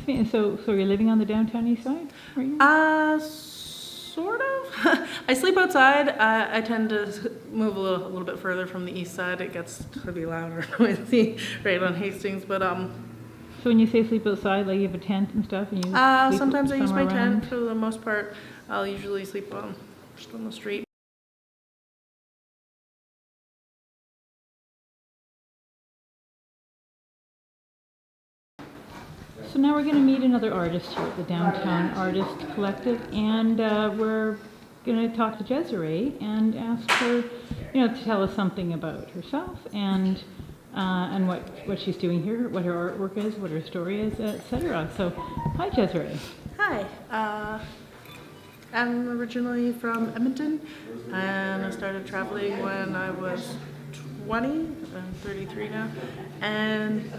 So you're living on the Downtown Eastside? Sort of. I sleep outside. I tend to move a little bit further from the east side. It gets to be louder noisy right on Hastings, but So when you say sleep outside, like you have a tent and stuff, and you sleep sometimes I use my somewhere around? tent. For the most part, I'll usually sleep just on the street. So now we're going to meet another artist here at the Downtown Artists Collective, and we're going to talk to Jesaray and ask her, to tell us something about herself and what she's doing here, what her artwork is, what her story is, etc. So, hi, Jesaray. Hi. I'm originally from Edmonton, and I started traveling when I was 20. I'm 33 now, and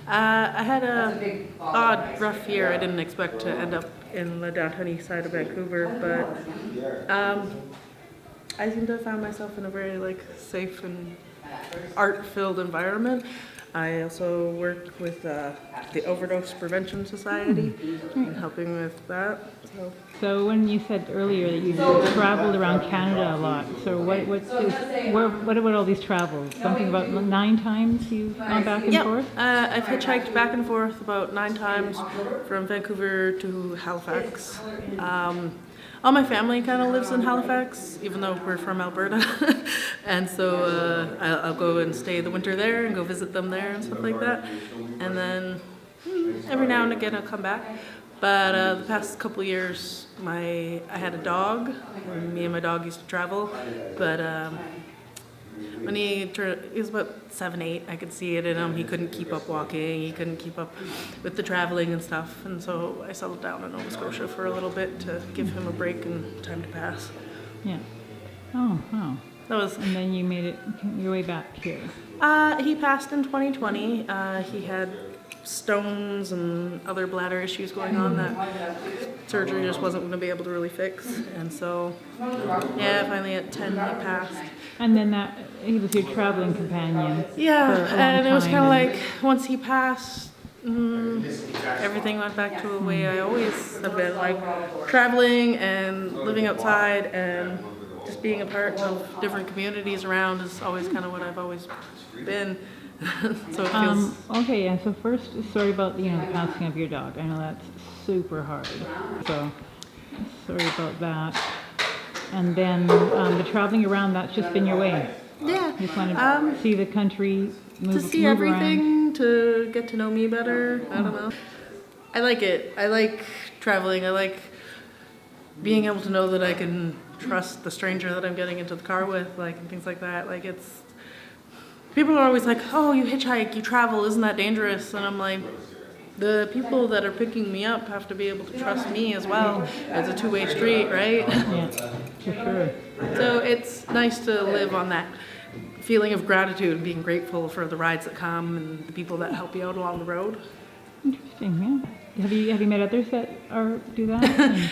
I had a odd, rough year. I didn't expect to end up in the downtown east side of Vancouver, but I seem to have found myself in a very safe and art-filled environment. I also work with the Overdose Prevention Society and helping with that. So when you said earlier that you traveled around Canada a lot, so what about all these travels? Something about 9 times you've gone back and forth? I've hitchhiked back and forth about 9 times from Vancouver to Halifax. All my family kind of lives in Halifax, even though we're from Alberta. And so I'll go and stay the winter there and go visit them there and stuff like that. And then every now and again I'll come back. But the past couple of years, I had a dog. Me and my dog used to travel. But when he was about 7, 8, I could see it in him. He couldn't keep up walking. He couldn't keep up with the traveling and stuff. And so I settled down in Nova Scotia for a little bit to give him a break and time to pass. Yeah. Oh, wow. And then you made it your way back here. He passed in 2020. He had stones and other bladder issues going on that surgery just wasn't going to be able to really fix. And so, finally at 10 he passed. And then he was your traveling companion. Yeah, for a long and it was time, kind of like once he passed, everything went back to the way I always have been, traveling and living outside and just being a part of different communities around is always kind of what I've always been. So it feels... Okay, yeah, so first, sorry about the passing of your dog. I know that's super hard. So, sorry about that. And then the traveling around, that's just been your way. Yeah. You just want to see the country, move everything, around. to get to know me better. I don't know. I like it. I like traveling. I like being able to know that I can trust the stranger that I'm getting into the car with, and things like that. People are always like, oh, you hitchhike, you travel, isn't that dangerous? And I'm like, the people that are picking me up have to be able to trust me as well. It's a two-way street, right? Yeah, for sure. So it's nice to live on that feeling of gratitude and being grateful for the rides that come and the people that help you out along the road. Interesting, yeah. Have you met others that do that?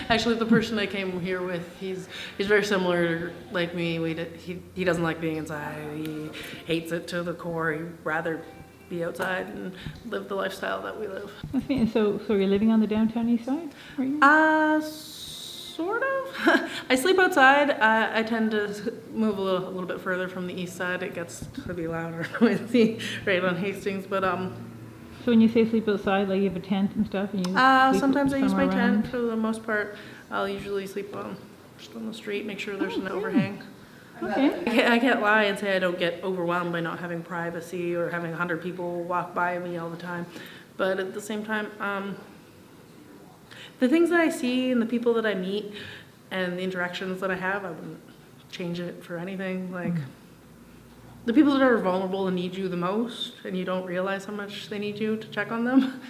Actually, the person I came here with, he's very similar like me. He doesn't like being inside. He hates it to the core. He'd rather be outside and live the lifestyle that we live. So you're living on the Downtown Eastside? Are you? Sort of. I sleep outside. I tend to move a little bit further from the east side. It gets to be louder noisy right on Hastings, but So when you say sleep outside, like you have a tent and stuff, and you sometimes I use my around? tent. For the most part, I'll usually sleep just on the street, make sure there's an overhang. Okay. I can't lie and say I don't get overwhelmed by not having privacy or having 100 people walk by me all the time. But at the same time, the things that I see and the people that I meet and the interactions that I have, I wouldn't change it for anything. The people that are vulnerable and need you the most, and you don't realize how much they need you to check on them,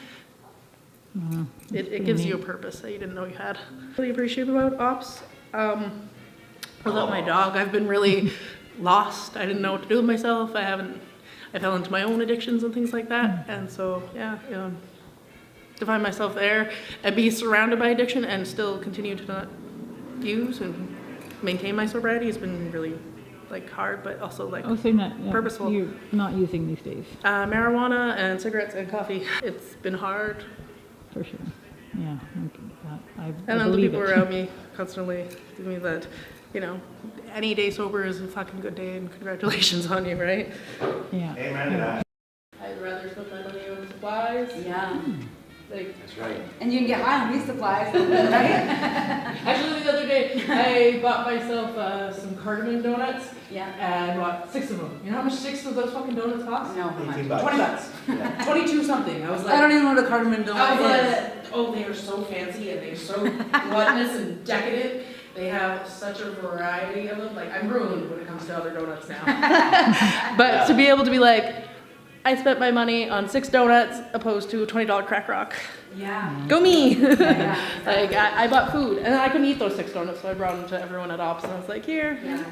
it gives you a purpose that you didn't know you had. Really appreciate about ops. Without my dog, I've been really lost. I didn't know what to do with myself. I fell into my own addictions and things like that. And so, to find myself there and be surrounded by addiction and still continue to not use and maintain my sobriety has been really hard, but also so you're not, purposeful. You're not using these days? Marijuana and cigarettes and coffee. It's been hard for sure. Yeah, I And then the believe people it. around me constantly give me that, any day sober is a fucking good day and congratulations on you, right? Yeah. Amen to that. I'd rather spend my money on supplies. Yeah. Like, That's right. And you can get high on these supplies, right? actually, the other day, I bought myself some cardamom donuts Yeah. and bought 6 of them. You know how much 6 of those fucking donuts cost? No, how much? 18 bucks. 20 bucks. Yeah. 22 something. I was like, I don't even know what a cardamom I was donut is. like, oh, they are so fancy and they're so gluttonous and decadent. They have such a variety of them. Like, I'm ruined when it comes to other donuts now. But to be able to be like, I spent my money on 6 donuts opposed to a $20 crack rock. Yeah. Go me! Yeah. Like, I bought food and I couldn't eat those 6 donuts, so I brought them to everyone at Ops and I was like, here. Yeah.